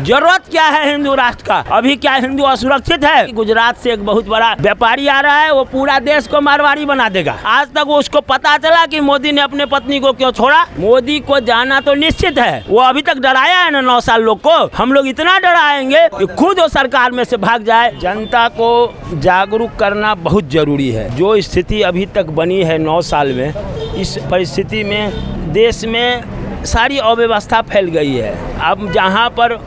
जरूरत क्या है हिंदू राष्ट्र का? अभी क्या हिंदू असुरक्षित है? गुजरात से एक बहुत बड़ा व्यापारी आ रहा है, वो पूरा देश को मारवाड़ी बना देगा। आज तक उसको पता चला कि मोदी ने अपने पत्नी को क्यों छोड़ा? मोदी को जाना तो निश्चित है, वो अभी तक डराया है ना 9 साल लोग को। हम लोग इतना डराएंगे कि खुद वो सरकार में से भाग जाए। जनता को जागरूक करना बहुत जरूरी है। जो स्थिति अभी तक बनी है 9 साल में, इस परिस्थिति में देश में सारी अव्यवस्था फैल गई है। अब जहाँ पर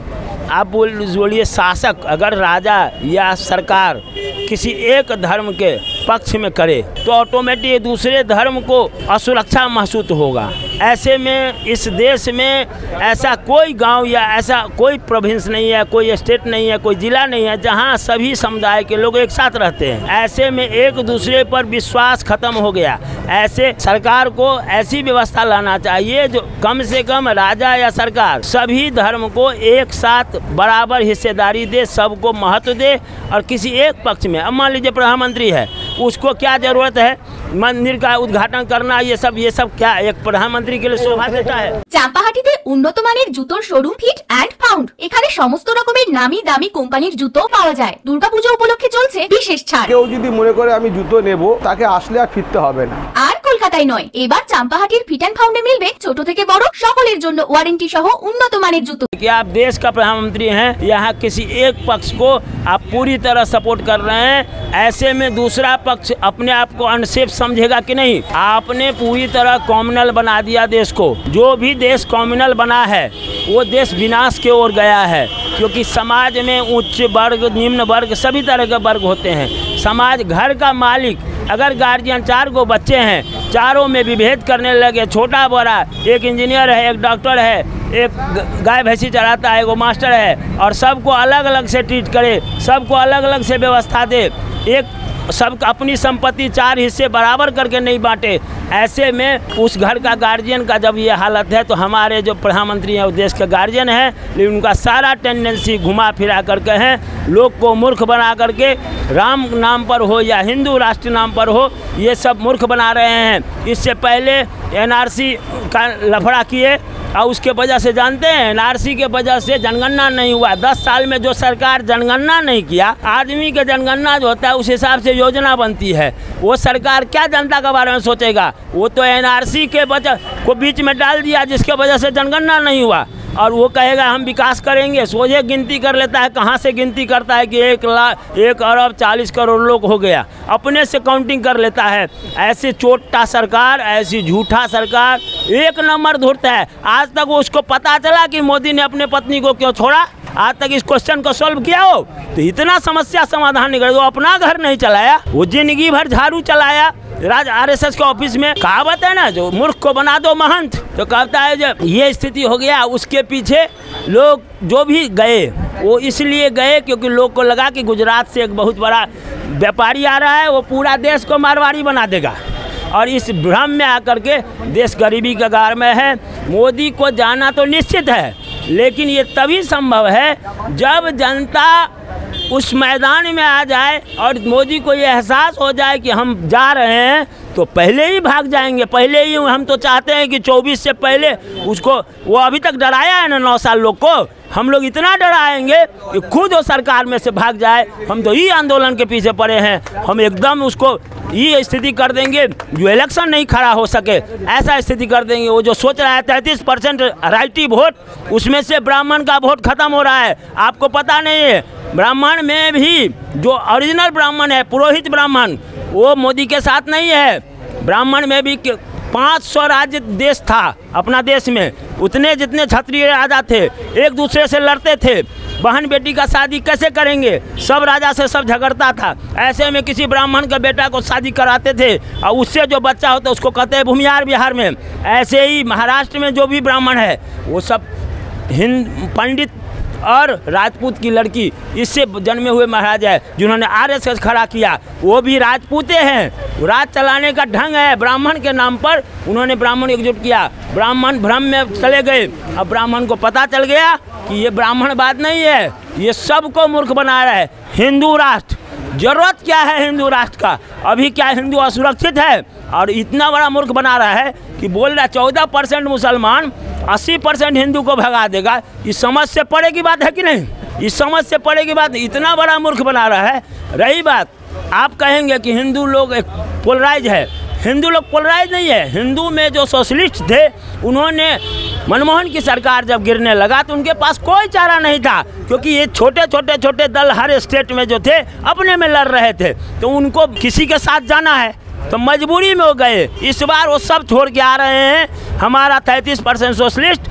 आप बोलिए शासक अगर राजा या सरकार किसी एक धर्म के पक्ष में करे तो ऑटोमेटिक दूसरे धर्म को असुरक्षा महसूस होगा। ऐसे में इस देश में ऐसा कोई गांव या ऐसा कोई प्रोविंस नहीं है, कोई स्टेट नहीं है, कोई जिला नहीं है जहां सभी समुदाय के लोग एक साथ रहते हैं। ऐसे में एक दूसरे पर विश्वास खत्म हो गया। ऐसे सरकार को ऐसी व्यवस्था लाना चाहिए जो कम से कम राजा या सरकार सभी धर्म को एक साथ बराबर हिस्सेदारी दे, सबको महत्व दे। और किसी एक पक्ष में, अब मान लीजिए प्रधानमंत्री है, उसको क्या जरूरत है मंदिर का उद्घाटन करना? ये सब क्या एक प्रधानमंत्री के लिए शोभा देता है? চাম্পাহাটিতে উন্নত মানের জুতোর শোরুম ফিট এন্ড ফাউন্ড। এখানে সমস্ত রকমের নামি দামি কোম্পানির জুতো পাওয়া যায়। দুর্গাপূজা উপলক্ষে চলছে বিশেষ ছাড়। কেউ যদি মনে করে আমি জুতো নেব, তাকে আসলে আর ফিরতে হবে না। আর কলকাতায় নয়, এবার চাম্পাহাটির ফিট এন্ড ফাউন্ডে মিলবে ছোট থেকে বড় সকলের জন্য ওয়ারেন্টি সহ উন্নত মানের জুতো। कि आप देश का प्रधानमंत्री हैं, यहाँ किसी एक पक्ष को आप पूरी तरह सपोर्ट कर रहे हैं। ऐसे में दूसरा पक्ष अपने आप को अनसेफ समझेगा कि नहीं? आपने पूरी तरह कॉम्युनल बना दिया देश को। जो भी देश कॉम्युनल बना है वो देश विनाश की ओर गया है, क्योंकि समाज में उच्च वर्ग, निम्न वर्ग, सभी तरह के वर्ग होते हैं। समाज घर का मालिक अगर गार्जियन 4 गो बच्चे हैं, चारों में विभेद करने लगे, छोटा बड़ा, एक इंजीनियर है, एक डॉक्टर है, एक गाय भैंसी चलाता है, वो मास्टर है, और सबको अलग अलग से ट्रीट करे, सबको अलग अलग से व्यवस्था दे, एक सब अपनी संपत्ति 4 हिस्से बराबर करके नहीं बांटे। ऐसे में उस घर का गार्जियन का जब ये हालत है, तो हमारे जो प्रधानमंत्री हैं वो देश के गार्जियन हैं, लेकिन उनका सारा टेंडेंसी घुमा फिरा करके हैं, लोग को मूर्ख बना करके, राम नाम पर हो या हिंदू राष्ट्र नाम पर हो, ये सब मूर्ख बना रहे हैं। इससे पहले NRC का लफड़ा किए और उसके वजह से जानते हैं, NRC के वजह से जनगणना नहीं हुआ। 10 साल में जो सरकार जनगणना नहीं किया, आदमी के जनगणना जो होता है उस हिसाब से योजना बनती है, वो सरकार क्या जनता के बारे में सोचेगा? वो तो NRC के वजह को बीच में डाल दिया, जिसके वजह से जनगणना नहीं हुआ, और वो कहेगा हम विकास करेंगे। सोझे गिनती कर लेता है, कहाँ से गिनती करता है कि 1 अरब 40 करोड़ लोग हो गया, अपने से काउंटिंग कर लेता है। ऐसे चोटा सरकार, ऐसी झूठा सरकार एक नंबर धूर्त है। आज तक उसको पता चला कि मोदी ने अपने पत्नी को क्यों छोड़ा? आज तक इस क्वेश्चन को सॉल्व किया हो तो इतना समस्या समाधान नहीं कर, वो अपना घर नहीं चलाया, वो जिंदगी भर झाड़ू चलाया। RSS के ऑफिस में कहावत है ना, जो मूर्ख को बना दो महंत, तो कहता है जब ये स्थिति हो गया, उसके पीछे लोग जो भी गए वो इसलिए गए क्योंकि लोग को लगा कि गुजरात से एक बहुत बड़ा व्यापारी आ रहा है, वो पूरा देश को मारवाड़ी बना देगा। और इस भ्रम में आकर के देश गरीबी के गार में है। मोदी को जाना तो निश्चित है, लेकिन ये तभी संभव है जब जनता उस मैदान में आ जाए और मोदी को ये एहसास हो जाए कि हम जा रहे हैं, तो पहले ही भाग जाएंगे। पहले ही हम तो चाहते हैं कि 24 से पहले उसको, वो अभी तक डराया है ना 9 साल लोग को, हम लोग इतना डराएंगे कि खुद वो सरकार में से भाग जाए। हम तो ये आंदोलन के पीछे पड़े हैं, हम एकदम उसको ये स्थिति कर देंगे जो इलेक्शन नहीं खड़ा हो सके, ऐसा स्थिति कर देंगे। वो जो सोच रहा है 33% राइटी वोट, उसमें से ब्राह्मण का वोट खत्म हो रहा है। आपको पता नहीं है, ब्राह्मण में भी जो ओरिजिनल ब्राह्मण है, पुरोहित ब्राह्मण, वो मोदी के साथ नहीं है। ब्राह्मण में भी 500 राज्य देश था अपना देश में, उतने जितने क्षत्रिय राजा थे एक दूसरे से लड़ते थे, बहन बेटी का शादी कैसे करेंगे, सब राजा से सब झगड़ता था। ऐसे में किसी ब्राह्मण के बेटा को शादी कराते थे और उससे जो बच्चा होता है उसको कहते हैं भूमिहार बिहार में। ऐसे ही महाराष्ट्र में जो भी ब्राह्मण है वो सब पंडित और राजपूत की लड़की, इससे जन्मे हुए महाराज है जिन्होंने RSS खड़ा किया, वो भी राजपूते हैं। राज चलाने का ढंग है, ब्राह्मण के नाम पर उन्होंने ब्राह्मण एकजुट किया। ब्राह्मण भ्रम में चले गए, अब ब्राह्मण को पता चल गया कि ये ब्राह्मण बात नहीं है, ये सबको मूर्ख बना रहा है। हिंदू राष्ट्र, जरूरत क्या है हिंदू राष्ट्र का? अभी क्या हिंदू असुरक्षित है? और इतना बड़ा मूर्ख बना रहा है कि बोल रहा है 14% मुसलमान 80% हिंदू को भगा देगा। इस समझ से परे की बात है कि नहीं? इस समझ से परे की बात, इतना बड़ा मूर्ख बना रहा है। रही बात, आप कहेंगे कि हिंदू लोग एक पोलराइज है, हिंदू लोग पोलराइज नहीं है। हिंदू में जो सोशलिस्ट थे, उन्होंने मनमोहन की सरकार जब गिरने लगा तो उनके पास कोई चारा नहीं था, क्योंकि ये छोटे दल हर स्टेट में जो थे अपने में लड़ रहे थे, तो उनको किसी के साथ जाना है तो मजबूरी में हो गए। इस बार वो सब छोड़ के आ रहे हैं। हमारा 33% सोशलिस्ट